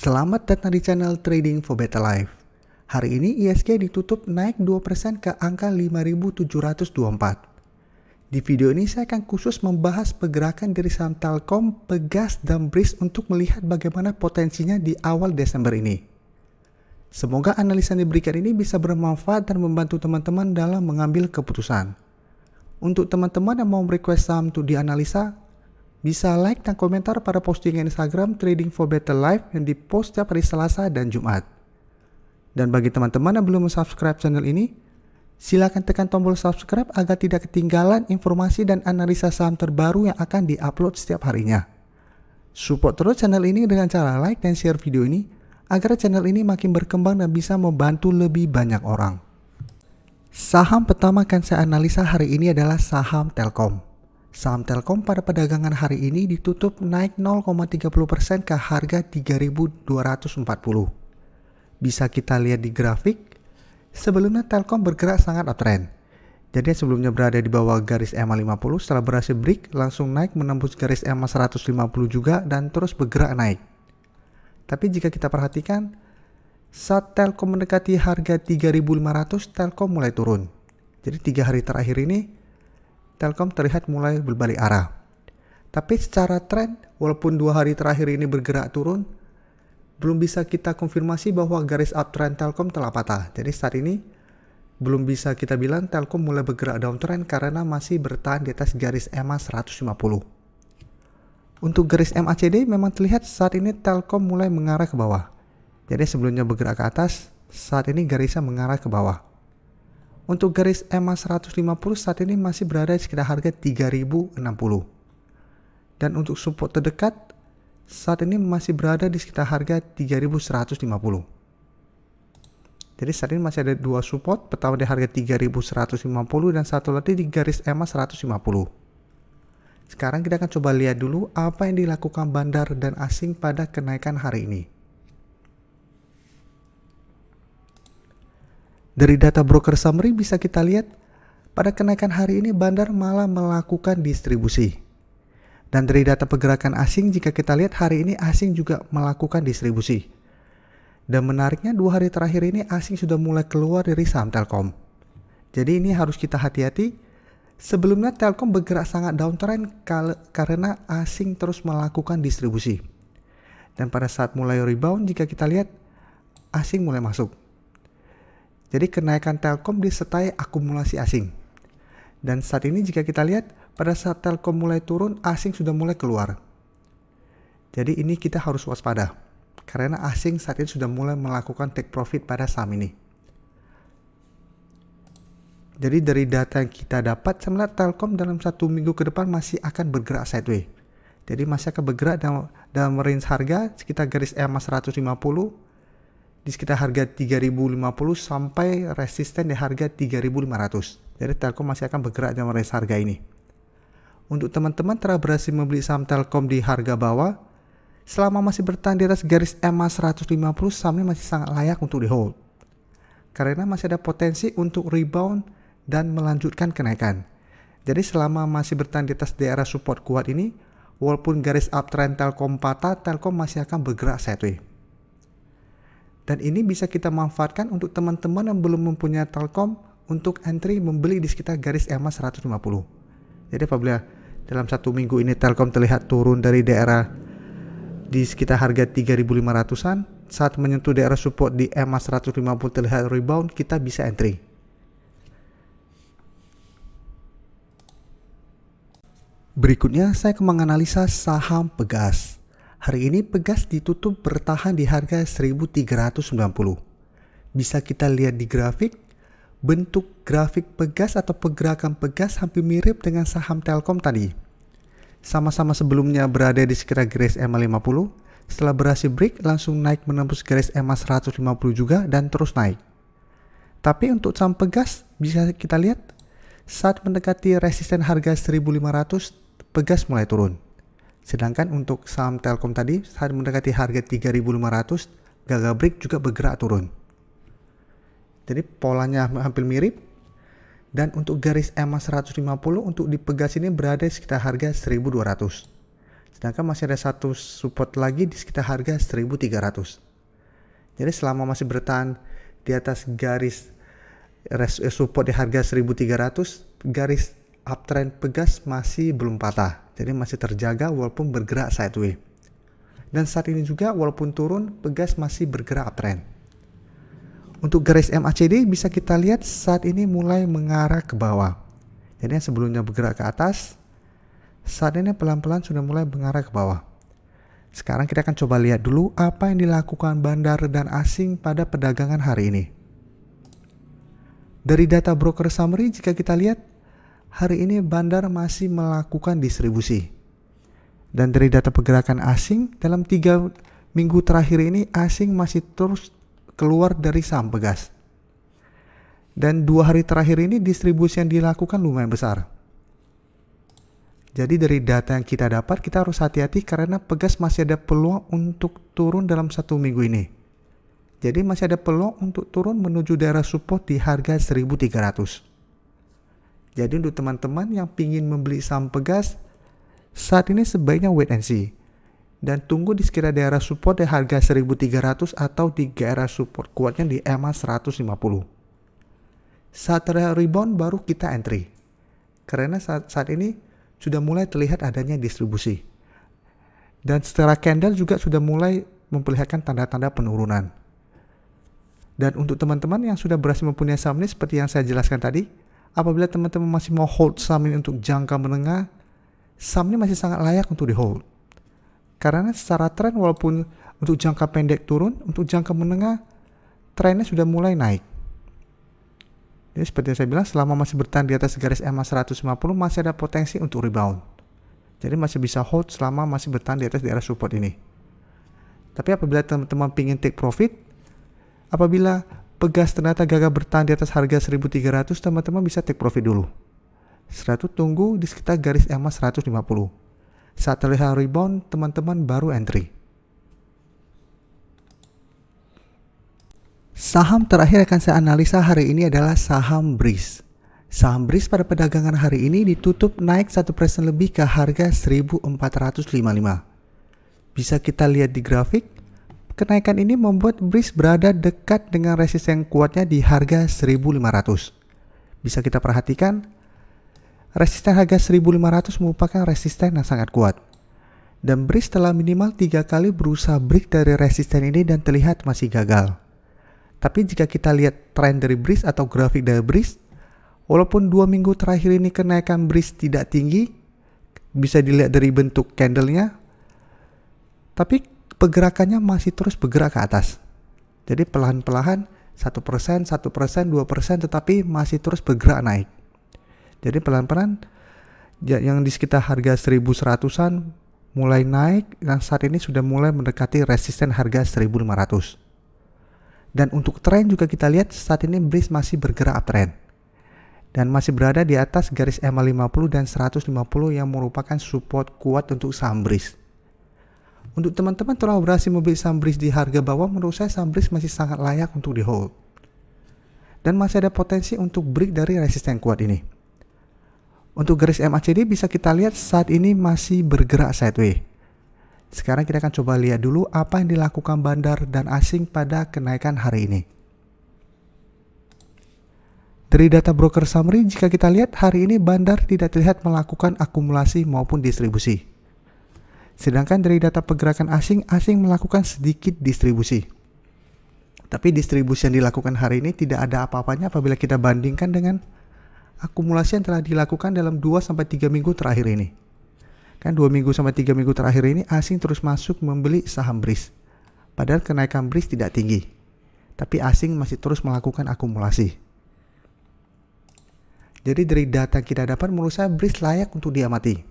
Selamat datang di channel Trading for Better Life. Hari ini ISG ditutup naik 2% ke angka 5.724. Di video ini saya akan khusus membahas pergerakan dari saham Telkom, Pegas, dan BRIS untuk melihat bagaimana potensinya di awal Desember ini. Semoga analisa yang diberikan ini bisa bermanfaat dan membantu teman-teman dalam mengambil keputusan. Untuk teman-teman yang mau request saham untuk dianalisa, bisa like dan komentar pada postingan Instagram Trading for Better Life yang dipost setiap hari Selasa dan Jumat. Dan bagi teman-teman yang belum subscribe channel ini, silakan tekan tombol subscribe agar tidak ketinggalan informasi dan analisa saham terbaru yang akan diupload setiap harinya. Support terus channel ini dengan cara like dan share video ini agar channel ini makin berkembang dan bisa membantu lebih banyak orang. Saham pertama akan saya analisa hari ini adalah saham Telkom. Saham Telkom pada perdagangan hari ini ditutup naik 0,30% ke harga 3.240. Bisa kita lihat di grafik, sebelumnya Telkom bergerak sangat uptrend. Jadi sebelumnya berada di bawah garis EMA 50, setelah berhasil break langsung naik menembus garis EMA 150 juga dan terus bergerak naik. Tapi jika kita perhatikan, saat Telkom mendekati harga 3.500, Telkom mulai turun. Jadi 3 hari terakhir ini Telkom terlihat mulai berbalik arah. Tapi secara tren, walaupun 2 hari terakhir ini bergerak turun, belum bisa kita konfirmasi bahwa garis uptrend Telkom telah patah. Jadi saat ini belum bisa kita bilang Telkom mulai bergerak downtrend karena masih bertahan di atas garis EMA 150. Untuk garis MACD memang terlihat saat ini Telkom mulai mengarah ke bawah. Jadi sebelumnya bergerak ke atas, saat ini garisnya mengarah ke bawah. Untuk garis EMA 150 saat ini masih berada di sekitar harga 3060. Dan untuk support terdekat saat ini masih berada di sekitar harga 3150. Jadi saat ini masih ada 2 support, pertama di harga 3150 dan satu lagi di garis EMA 150. Sekarang kita akan coba lihat dulu apa yang dilakukan bandar dan asing pada kenaikan hari ini. Dari data broker summary bisa kita lihat pada kenaikan hari ini bandar malah melakukan distribusi. Dan dari data pergerakan asing jika kita lihat hari ini asing juga melakukan distribusi. Dan menariknya 2 hari terakhir ini asing sudah mulai keluar dari saham Telkom. Jadi ini harus kita hati-hati. Sebelumnya Telkom bergerak sangat downtrend karena asing terus melakukan distribusi. Dan pada saat mulai rebound jika kita lihat asing mulai masuk. Jadi kenaikan Telkom disertai akumulasi asing. Dan saat ini jika kita lihat pada saat Telkom mulai turun asing sudah mulai keluar. Jadi ini kita harus waspada. Karena asing saat ini sudah mulai melakukan take profit pada saham ini. Jadi dari data yang kita dapat sebenarnya Telkom dalam 1 minggu ke depan masih akan bergerak sideways. Jadi masih akan bergerak dalam range harga sekitar garis EMA 150 di sekitar harga 3050 sampai resisten di harga 3500. Jadi Telkom masih akan bergerak dalam range harga ini. Untuk teman-teman telah berhasil membeli saham Telkom di harga bawah, selama masih bertahan di atas garis EMA 150, sahamnya masih sangat layak untuk di hold. Karena masih ada potensi untuk rebound dan melanjutkan kenaikan. Jadi selama masih bertahan di atas daerah support kuat ini, walaupun garis uptrend Telkom patah, Telkom masih akan bergerak sideways. Dan ini bisa kita manfaatkan untuk teman-teman yang belum mempunyai Telkom untuk entry membeli di sekitar garis EMA 150. Jadi apabila dalam 1 minggu ini Telkom terlihat turun dari daerah di sekitar harga 3.500-an, saat menyentuh daerah support di EMA 150 terlihat rebound, kita bisa entry. Berikutnya saya akan menganalisa saham Pegas. Hari ini Pegas ditutup bertahan di harga 1.390. Bisa kita lihat di grafik, bentuk grafik Pegas atau pergerakan Pegas hampir mirip dengan saham Telkom tadi. Sama-sama sebelumnya berada di sekitar garis EMA 50, setelah berhasil break langsung naik menembus garis EMA 150 juga dan terus naik. Tapi untuk saham Pegas bisa kita lihat saat mendekati resisten harga 1.500, Pegas mulai turun. Sedangkan untuk saham Telkom tadi saat mendekati harga 3.500, gagal break juga bergerak turun. Jadi polanya hampir mirip. Dan untuk garis EMA 150 untuk di Pegas ini berada di sekitar harga 1.200. Sedangkan masih ada satu support lagi di sekitar harga 1300. Jadi selama masih bertahan di atas garis support di harga 1300, garis uptrend Pegas masih belum patah. Jadi masih terjaga walaupun bergerak sideways. Dan saat ini juga walaupun turun, Pegas masih bergerak uptrend. Untuk garis MACD bisa kita lihat saat ini mulai mengarah ke bawah. Jadi yang sebelumnya bergerak ke atas, saat ini pelan-pelan sudah mulai mengarah ke bawah. Sekarang kita akan coba lihat dulu apa yang dilakukan bandar dan asing pada perdagangan hari ini. Dari data broker summary jika kita lihat, hari ini bandar masih melakukan distribusi. Dan dari data pergerakan asing, dalam 3 minggu terakhir ini asing masih terus keluar dari saham Pegas. Dan 2 hari terakhir ini distribusi yang dilakukan lumayan besar. Jadi dari data yang kita dapat, kita harus hati-hati karena Pegas masih ada peluang untuk turun dalam 1 minggu ini. Jadi masih ada peluang untuk turun menuju daerah support di harga 1300. Jadi untuk teman-teman yang ingin membeli saham Pegas, saat ini sebaiknya wait and see. Dan tunggu di sekitar daerah support di harga 1300 atau di daerah support kuatnya di EMA 150. Saat ada rebound baru kita entry. Karena saat ini sudah mulai terlihat adanya distribusi. Dan secara candle juga sudah mulai memperlihatkan tanda-tanda penurunan. Dan untuk teman-teman yang sudah berhasil mempunyai saham ini seperti yang saya jelaskan tadi, apabila teman-teman masih mau hold saham ini untuk jangka menengah, saham ini masih sangat layak untuk di hold. Karena secara tren walaupun untuk jangka pendek turun, untuk jangka menengah trennya sudah mulai naik. Jadi seperti yang saya bilang, selama masih bertahan di atas garis EMA 150 masih ada potensi untuk rebound. Jadi masih bisa hold selama masih bertahan di atas daerah support ini. Tapi apabila teman-teman ingin take profit, apabila Pegas ternyata gagal bertahan di atas harga 1300, teman-teman bisa take profit dulu. Setelah itu tunggu di sekitar garis EMA 150. Saat terlihat rebound, teman-teman baru entry. Saham terakhir akan saya analisa hari ini adalah saham Breeze. Saham Breeze pada perdagangan hari ini ditutup naik 1% lebih ke harga 1455. Bisa kita lihat di grafik, kenaikan ini membuat Breeze berada dekat dengan resisten kuatnya di harga 1500. Bisa kita perhatikan, resisten harga 1500 merupakan resisten yang sangat kuat. Dan Breeze telah minimal 3 kali berusaha break dari resisten ini dan terlihat masih gagal. Tapi jika kita lihat tren dari Breeze atau grafik dari Breeze, walaupun 2 minggu terakhir ini kenaikan Breeze tidak tinggi, bisa dilihat dari bentuk candlenya, tapi pergerakannya masih terus bergerak ke atas. Jadi perlahan-perlahan 1%, 2%, tetapi masih terus bergerak naik. Jadi pelan-pelan yang di sekitar harga 1100-an mulai naik dan saat ini sudah mulai mendekati resisten harga 1500. Dan untuk tren juga kita lihat saat ini Breeze masih bergerak uptrend dan masih berada di atas garis EMA 50 dan 150 yang merupakan support kuat untuk saham Breeze. Untuk teman-teman telah berhasil membeli saham Breeze di harga bawah, menurut saya saham Breeze masih sangat layak untuk di hold. Dan masih ada potensi untuk break dari resisten kuat ini. Untuk garis MACD bisa kita lihat saat ini masih bergerak sideways. Sekarang kita akan coba lihat dulu apa yang dilakukan bandar dan asing pada kenaikan hari ini. Dari data broker summary, jika kita lihat hari ini bandar tidak terlihat melakukan akumulasi maupun distribusi. Sedangkan dari data pergerakan asing melakukan sedikit distribusi. Tapi distribusi yang dilakukan hari ini tidak ada apa-apanya apabila kita bandingkan dengan akumulasi yang telah dilakukan dalam 2-3 minggu terakhir ini. Kan 2 minggu sampai 3 minggu terakhir ini asing terus masuk membeli saham Breeze. Padahal kenaikan Breeze tidak tinggi. Tapi asing masih terus melakukan akumulasi. Jadi dari data yang kita dapat menurut saya Breeze layak untuk diamati.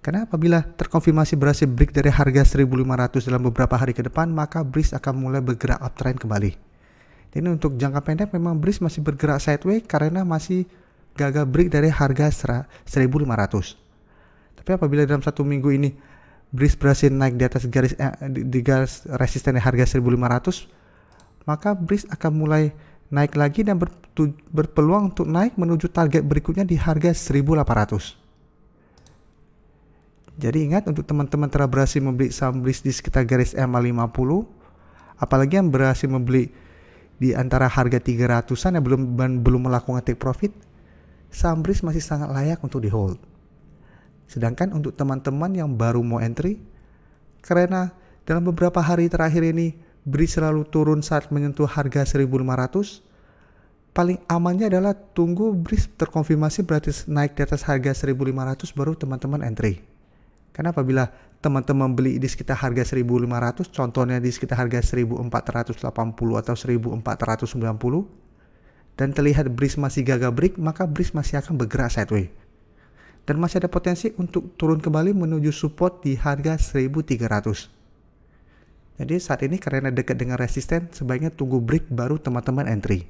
Karena apabila terkonfirmasi berhasil break dari harga 1500 dalam beberapa hari ke depan, maka Breeze akan mulai bergerak uptrend kembali. Jadi untuk jangka pendek memang Breeze masih bergerak sideways karena masih gagal break dari harga 1500. Tapi apabila dalam 1 minggu ini Breeze berhasil naik di atas garis resisten harga 1500, maka Breeze akan mulai naik lagi dan berpeluang untuk naik menuju target berikutnya di harga 1800. Jadi ingat, untuk teman-teman telah berhasil membeli saham BRIS di sekitar garis EMA 50, apalagi yang berhasil membeli di antara harga 300-an yang belum melakukan take profit, saham BRIS masih sangat layak untuk di hold. Sedangkan untuk teman-teman yang baru mau entry, karena dalam beberapa hari terakhir ini BRIS selalu turun saat menyentuh harga 1.500, paling amannya adalah tunggu BRIS terkonfirmasi berarti naik di atas harga 1.500 baru teman-teman entry. Karena apabila teman-teman beli di sekitar harga 1.500, contohnya di sekitar harga 1.480 atau 1.490, dan terlihat BRIS masih gagal break, maka BRIS masih akan bergerak sideways. Dan masih ada potensi untuk turun kembali menuju support di harga 1.300. Jadi saat ini karena dekat dengan resisten, sebaiknya tunggu break baru teman-teman entry.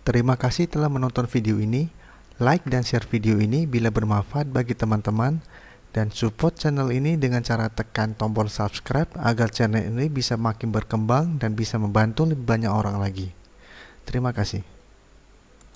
Terima kasih telah menonton video ini. Like dan share video ini bila bermanfaat bagi teman-teman, dan support channel ini dengan cara tekan tombol subscribe agar channel ini bisa makin berkembang dan bisa membantu lebih banyak orang lagi. Terima kasih.